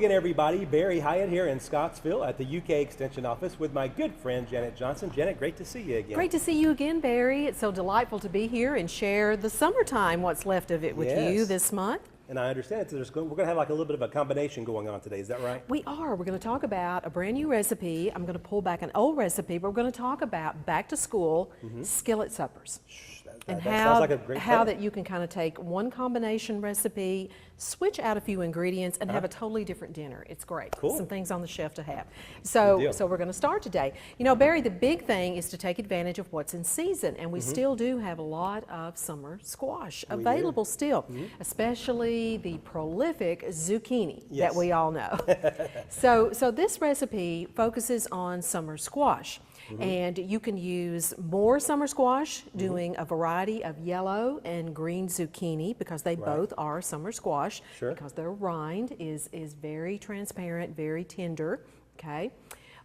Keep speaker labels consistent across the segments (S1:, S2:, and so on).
S1: again, everybody. Barry Hyatt here in Scottsville at the UK Extension Office with my good friend Janet Johnson. Janet, great to see you again.
S2: Great to see you again, Barry. It's so delightful to be here and share the summertime, what's left of it, with you this month.
S1: And I understand we're going to have like a little bit of a combination going on today. Is that right?
S2: We are. We're going to talk about a brand new recipe. I'm going to pull back an old recipe, but we're going to talk about back to school skillet suppers. And how that you can kind of take one combination recipe, switch out a few ingredients, and have a totally different dinner. It's great.
S1: Cool.
S2: Some things on the shelf to have. So we're going to start today. You know, Barry, the big thing is to take advantage of what's in season, and we still do have a lot of summer squash available still, especially the prolific zucchini that we all know. So this recipe focuses on summer squash. And you can use more summer squash, doing a variety of yellow and green zucchini, because they both are summer squash, because their rind is very transparent, very tender, okay?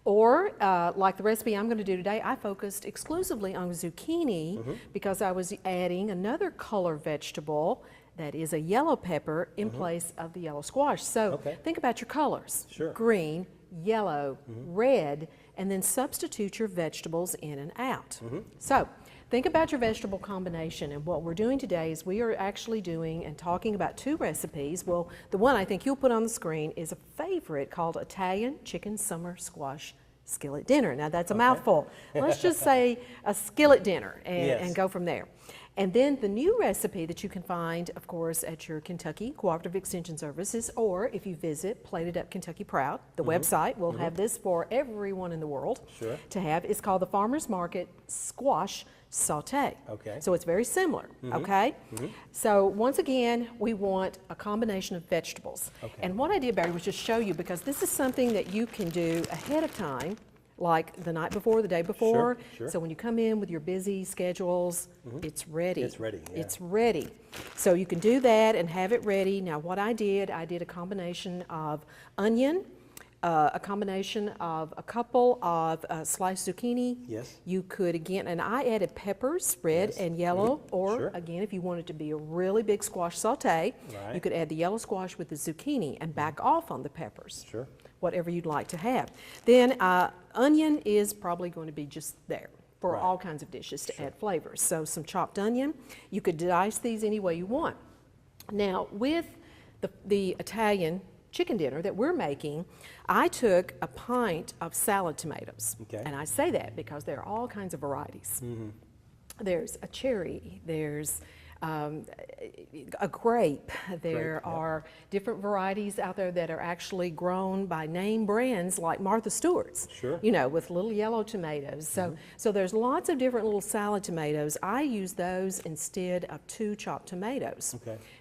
S2: Or like the recipe I'm going to do today, I focused exclusively on zucchini because I was adding another color vegetable that is a yellow pepper in place of the yellow squash. So think about your colors, green, yellow, red, and then substitute your vegetables in and out. So think about your vegetable combination, and what we're doing today is we are actually doing and talking about two recipes. Well, the one I think you'll put on the screen is a favorite called Italian chicken summer squash skillet dinner. Now that's a mouthful. Let's just say a skillet dinner and go from there. And then the new recipe that you can find, of course, at your Kentucky Cooperative Extension Services, or if you visit Plated Up Kentucky Proud, the website will have this for everyone in the world to have. It's called the Farmer's Market Squash Saute. So it's very similar, So once again, we want a combination of vegetables. And what I did, Barry, was just show you, because this is something that you can do ahead of time, like the night before, the day before. So when you come in with your busy schedules, it's ready.
S1: It's ready,
S2: It's ready. So you can do that and have it ready. Now what I did a combination of onion, a combination of a couple of sliced zucchini. You could, again, and I added peppers, red and yellow, or again, if you wanted to be a really big squash saute, you could add the yellow squash with the zucchini and back off on the peppers. Whatever you'd like to have. Then onion is probably going to be just there for all kinds of dishes to add flavors. So some chopped onion. You could dice these any way you want. Now with the Italian chicken dinner that we're making, I took a pint of salad tomatoes. And I say that because there are all kinds of varieties. There's a cherry, there's a grape. There are different varieties out there that are actually grown by name brands like Martha Stewart's, you know, with little yellow tomatoes. So there's lots of different little salad tomatoes. I use those instead of 2 chopped tomatoes.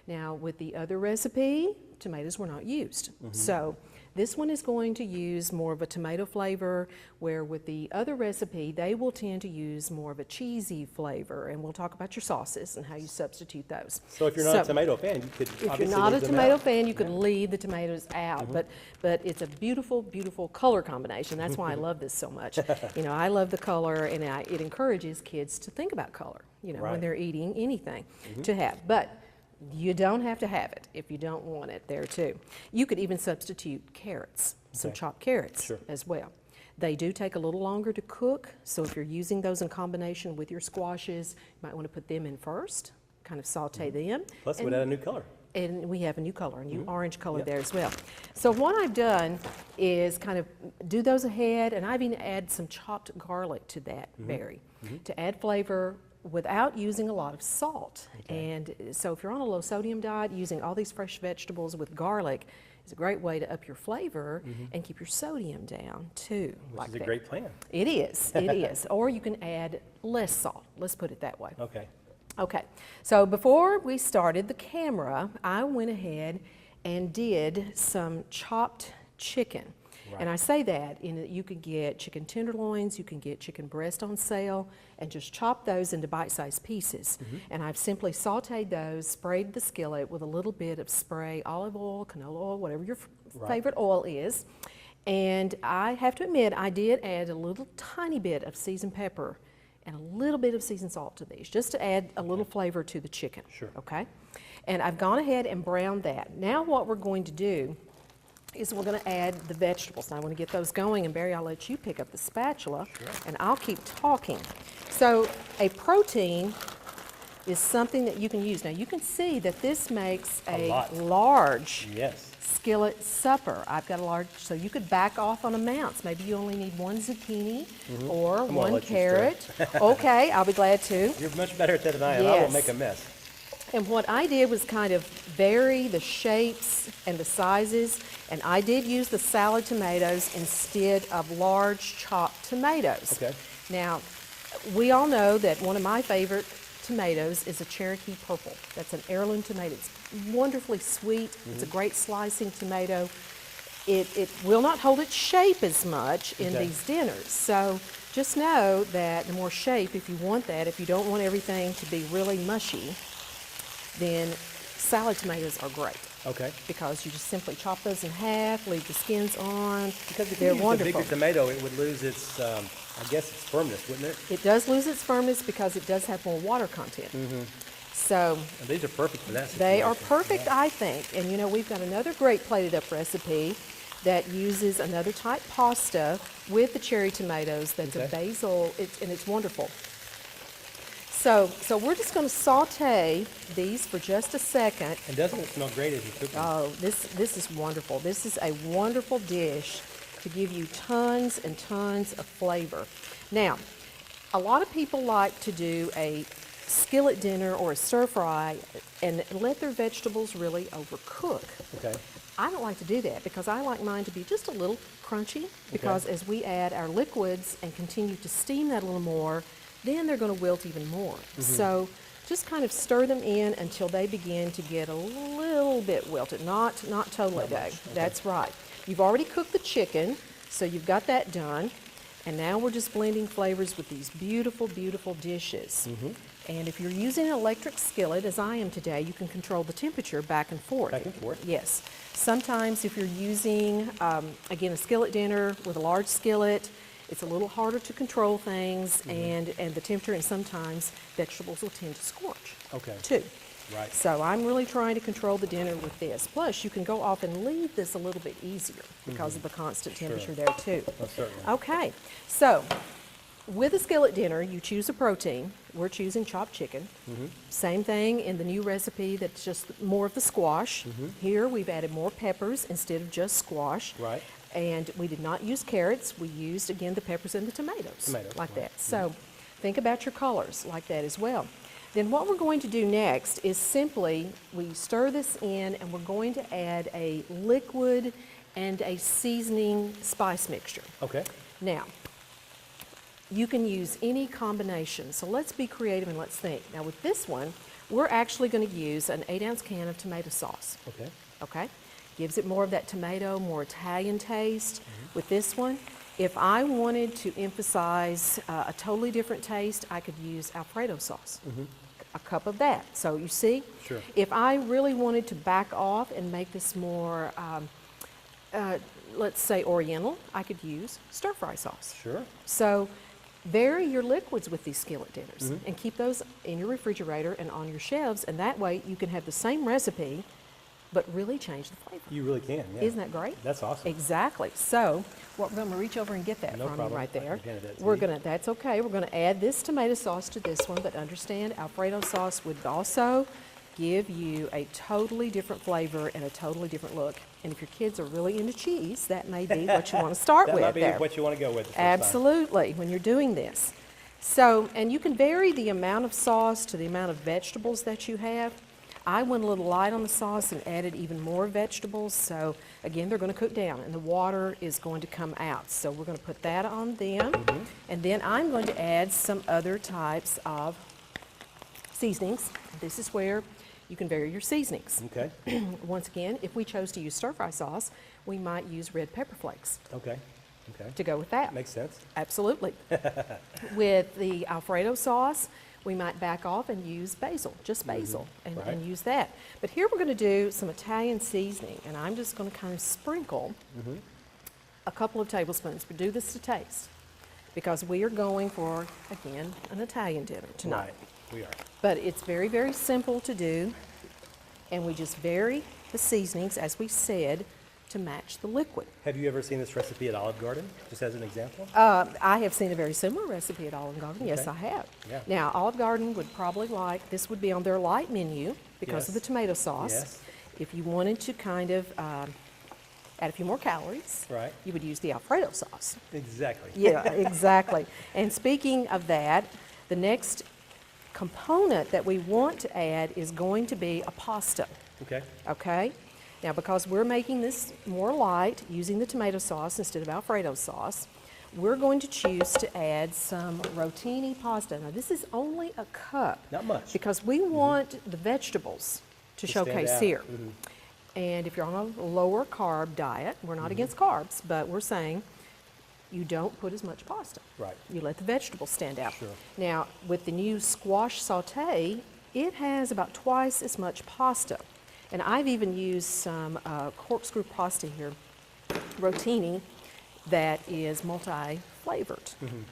S2: Now with the other recipe, tomatoes were not used. So this one is going to use more of a tomato flavor, where with the other recipe, they will tend to use more of a cheesy flavor. And we'll talk about your sauces and how you substitute those.
S1: So if you're not a tomato fan, you could
S2: If you're not a tomato fan, you could leave the tomatoes out. But it's a beautiful, beautiful color combination. That's why I love this so much. You know, I love the color, and it encourages kids to think about color, you know, when they're eating anything to have. But you don't have to have it if you don't want it there too. You could even substitute carrots, some chopped carrots as well. They do take a little longer to cook, so if you're using those in combination with your squashes, you might want to put them in first, kind of saute them.
S1: Plus it would add a new color. And
S2: we have a new color, a new orange color there as well. So what I've done is kind of do those ahead, and I've even added some chopped garlic to that, Barry, to add flavor without using a lot of salt. And so if you're on a low sodium diet, using all these fresh vegetables with garlic is a great way to up your flavor and keep your sodium down too.
S1: Which is a great plan.
S2: It is, it is. Or you can add less salt, let's put it that way. Okay, so before we started the camera, I went ahead and did some chopped chicken. And I say that in that you can get chicken tenderloins, you can get chicken breast on sale, and just chop those into bite-sized pieces. And I've simply sauteed those, sprayed the skillet with a little bit of spray olive oil, canola oil, whatever your favorite oil is. And I have to admit, I did add a little tiny bit of seasoned pepper and a little bit of seasoned salt to these, just to add a little flavor to the chicken. Okay? And I've gone ahead and browned that. Now what we're going to do is we're going to add the vegetables. Now I want to get those going, and Barry, I'll let you pick up the spatula, and I'll keep talking. So a protein is something that you can use. Now you can see that this makes a large skillet supper. I've got a large, so you could back off on amounts. Maybe you only need 1 zucchini or 1 carrot. Okay, I'll be glad to.
S1: You're much better at that than I am. I won't make a mess.
S2: And what I did was kind of vary the shapes and the sizes, and I did use the salad tomatoes instead of large chopped tomatoes.
S1: Okay.
S2: Now, we all know that one of my favorite tomatoes is a Cherokee Purple. That's an heirloom tomato. It's wonderfully sweet. It's a great slicing tomato. It will not hold its shape as much in these dinners. So just know that the more shape, if you want that, if you don't want everything to be really mushy, then salad tomatoes are great.
S1: Okay.
S2: Because you just simply chop those in half, leave the skins on.
S1: Because if
S2: they're
S1: you use a bigger tomato, it would lose its, I guess, its firmness, wouldn't it?
S2: It does lose its firmness because it does have more water content. So
S1: and these are perfect for that situation.
S2: They are perfect, I think. And you know, we've got another great plated up recipe that uses another type pasta with the cherry tomatoes. That's a basil, and it's wonderful. So we're just going to saute these for just a second.
S1: And doesn't it smell great as you cook them?
S2: Oh, this is wonderful. This is a wonderful dish to give you tons and tons of flavor. Now, a lot of people like to do a skillet dinner or a stir fry and let their vegetables really overcook.
S1: Okay.
S2: I don't like to do that because I like mine to be just a little crunchy, because as we add our liquids and continue to steam that a little more, then they're going to wilt even more. So just kind of stir them in until they begin to get a little bit wilted, not totally though. That's right. You've already cooked the chicken, so you've got that done. And now we're just blending flavors with these beautiful, beautiful dishes. And if you're using an electric skillet, as I am today, you can control the temperature back and forth.
S1: Back and forth?
S2: Yes. Sometimes if you're using, again, a skillet dinner with a large skillet, it's a little harder to control things and the temperature, and sometimes vegetables will tend to scorch too.
S1: Right.
S2: So I'm really trying to control the dinner with this. Plus, you can go off and leave this a little bit easier because of the constant temperature there too.
S1: Oh, certainly.
S2: Okay, so with a skillet dinner, you choose a protein. We're choosing chopped chicken. Same thing in the new recipe that's just more of the squash. Here we've added more peppers instead of just squash.
S1: Right.
S2: And we did not use carrots. We used, again, the peppers and the tomatoes. Like that. So think about your colors like that as well. Then what we're going to do next is simply, we stir this in and we're going to add a liquid and a seasoning spice mixture.
S1: Okay.
S2: Now, you can use any combination. So let's be creative and let's think. Now with this one, we're actually going to use an 8-ounce can of tomato sauce.
S1: Okay.
S2: Okay? Gives it more of that tomato, more Italian taste. With this one, if I wanted to emphasize a totally different taste, I could use Alfredo sauce. A cup of that. So you see, if I really wanted to back off and make this more, let's say Oriental, I could use stir-fry sauce. So vary your liquids with these skillet dinners and keep those in your refrigerator and on your shelves, and that way you can have the same recipe but really change the flavor.
S1: You really can, yeah.
S2: Isn't that great?
S1: That's awesome.
S2: Exactly. So, I'm going to reach over and get that from you right there. That's okay. We're going to add this tomato sauce to this one, but understand Alfredo sauce would also give you a totally different flavor and a totally different look. And if your kids are really into cheese, that may be what you want to start with.
S1: That might be what you want to go with.
S2: Absolutely, when you're doing this. So, and you can vary the amount of sauce to the amount of vegetables that you have. I went a little light on the sauce and added even more vegetables. So again, they're going to cook down and the water is going to come out. So we're going to put that on them. And then I'm going to add some other types of seasonings. This is where you can vary your seasonings.
S1: Okay.
S2: Once again, if we chose to use stir-fry sauce, we might use red pepper flakes.
S1: Okay.
S2: To go with that.
S1: Makes sense.
S2: Absolutely. With the Alfredo sauce, we might back off and use basil, just basil, and use that. But here we're going to do some Italian seasoning, and I'm just going to kind of sprinkle a couple of tablespoons, but do this to taste, because we are going for, again, an Italian dinner tonight.
S1: We are.
S2: But it's very, very simple to do, and we just vary the seasonings, as we said, to match the liquid.
S1: Have you ever seen this recipe at Olive Garden, just as an example?
S2: I have seen a very similar recipe at Olive Garden. Yes,
S1: Okay.
S2: I have.
S1: Yeah.
S2: Now, Olive Garden would probably like, this would be on their light menu because of the
S1: Yes.
S2: tomato sauce.
S1: Yes.
S2: If you wanted to kind of add a few more calories,
S1: Right.
S2: you would use the Alfredo sauce.
S1: Exactly.
S2: Yeah, exactly. And speaking of that, the next component that we want to add is going to be a pasta.
S1: Okay.
S2: Okay? Now, because we're making this more light using the tomato sauce instead of Alfredo sauce, we're going to choose to add some rotini pasta. Now, this is only a cup.
S1: Not much.
S2: Because we want the vegetables to
S1: stand
S2: showcase
S1: out.
S2: here. And if you're on a lower carb diet, we're not against carbs, but we're saying you don't put as much pasta.
S1: Right.
S2: You let the vegetables stand out.
S1: Sure.
S2: Now, with the new squash saute, it has about twice as much pasta. And I've even used some corkscrew pasta here, rotini, that is multi-flavored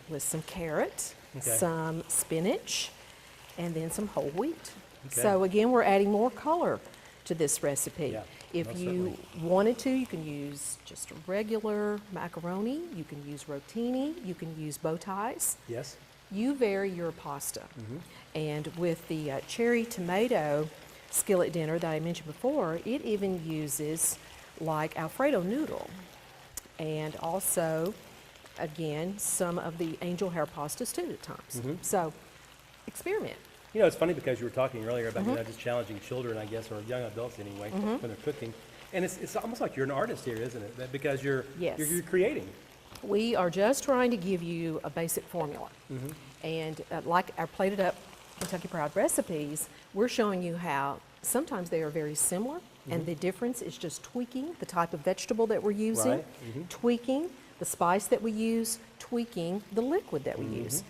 S2: with some carrot,
S1: Okay.
S2: some spinach, and then some whole wheat.
S1: Okay.
S2: So again, we're adding more color to this recipe.
S1: Yeah,
S2: If
S1: most
S2: you wanted to, you can use just a regular macaroni, you can use rotini, you can use bow ties.
S1: Yes.
S2: You vary your pasta. And with the cherry tomato skillet dinner that I mentioned before, it even uses like Alfredo noodle and also, again, some of the angel hair pastas too at times. So experiment.
S1: You know, it's funny because you were talking earlier about just challenging children, I guess, or young adults anyway, when they're cooking. And it's almost like you're an artist here, isn't it? That because you're creating.
S2: We are just trying to give you a basic formula. And like our plated up Kentucky Proud recipes, we're showing you how sometimes they are very similar, and the difference is just tweaking the type of vegetable that we're using,
S1: Right.
S2: tweaking the spice that we use, tweaking the liquid that we use.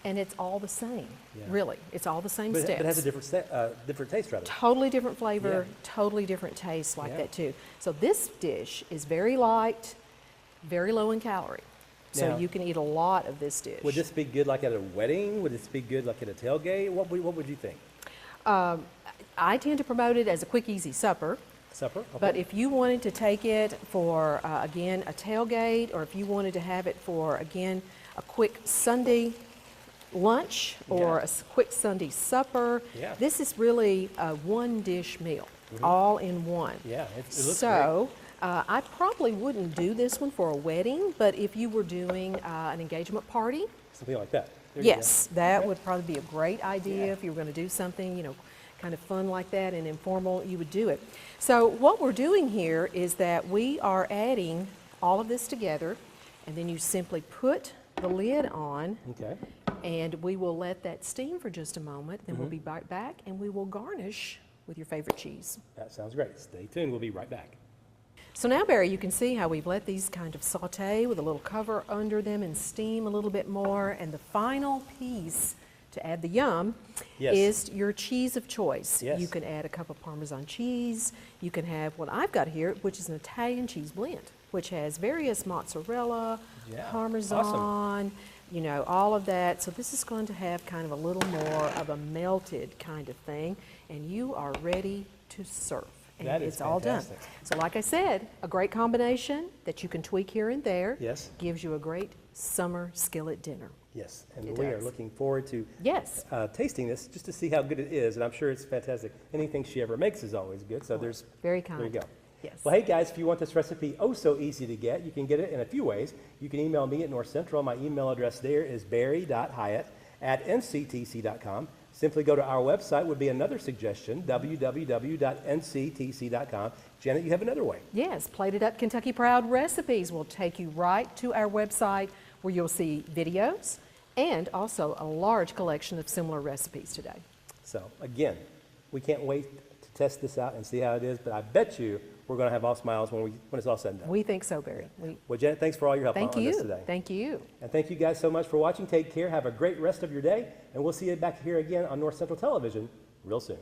S2: And it's all the same,
S1: Yeah.
S2: really. It's all the same
S1: But
S2: steps.
S1: it has a different taste, rather.
S2: Totally different flavor,
S1: Yeah.
S2: totally different taste like
S1: Yeah.
S2: that too. So this dish is very light, very low in calorie. So
S1: Now-
S2: you can eat a lot of this dish.
S1: Would this be good like at a wedding? Would this be good like at a tailgate? What would you think?
S2: I tend to promote it as a quick, easy supper.
S1: Supper? Okay.
S2: But if you wanted to take it for, again, a tailgate, or if you wanted to have it for, again, a quick Sunday lunch or
S1: Yeah.
S2: quick Sunday supper,
S1: Yeah.
S2: this is really a one-dish meal, all in one.
S1: Yeah, it looks great.
S2: So I probably wouldn't do this one for a wedding, but if you were doing an engagement party,
S1: Something like that. There you go.
S2: yes, that
S1: Okay.
S2: would probably be a great idea.
S1: Yeah.
S2: If you were going to do something, kind of fun like that and informal, you would do it. So what we're doing here is that we are adding all of this together, and then you simply put the lid on,
S1: Okay.
S2: and we will let that steam for just a moment. Then we'll be right back, and we will garnish with your favorite cheese.
S1: That sounds great. Stay tuned. We'll be right back.
S2: So now, Barry, you can see how we've let these kind of saute with a little cover under them and steam a little bit more. And the final piece to add the yum
S1: Yes.
S2: is your cheese of choice.
S1: Yes.
S2: You can add a cup of Parmesan cheese. You can have what I've got here, which is an Italian cheese blend, which has various mozzarella,
S1: Yeah.
S2: Parmesan,
S1: Awesome.
S2: all of that. So this is going to have kind of a little more of a melted kind of thing, and you are ready to serve. And
S1: That is
S2: it's all done.
S1: fantastic.
S2: So like I said, a great combination that you can tweak here and there.
S1: Yes.
S2: Gives you a great summer skillet dinner.
S1: Yes, and
S2: It
S1: we are
S2: does.
S1: looking forward to
S2: Yes.
S1: tasting this just to see how good it is, and I'm sure it's fantastic. Anything she ever makes is always good, so there's
S2: Very kind.
S1: there you go.
S2: Yes.
S1: Well, hey guys, if you want this recipe so easy to get, you can get it in a few ways. You can email me at North Central. My email address there is barry.hyatt@nctc.com. Simply go to our website would be another suggestion, www.nctc.com. Janet, you have another way.
S2: Yes, Plated Up Kentucky Proud Recipes will take you right to our website where you'll see videos and also a large collection of similar recipes today.
S1: So again, we can't wait to test this out and see how it is, but I bet you we're going to have all smiles when it's all said and done.
S2: We think so, Barry.
S1: Well, Janet, thanks for all your help
S2: Thank
S1: on this
S2: you.
S1: today.
S2: Thank you.
S1: And thank you guys so much for watching. Take care. Have a great rest of your day, and we'll see you back here again on North Central Television real soon.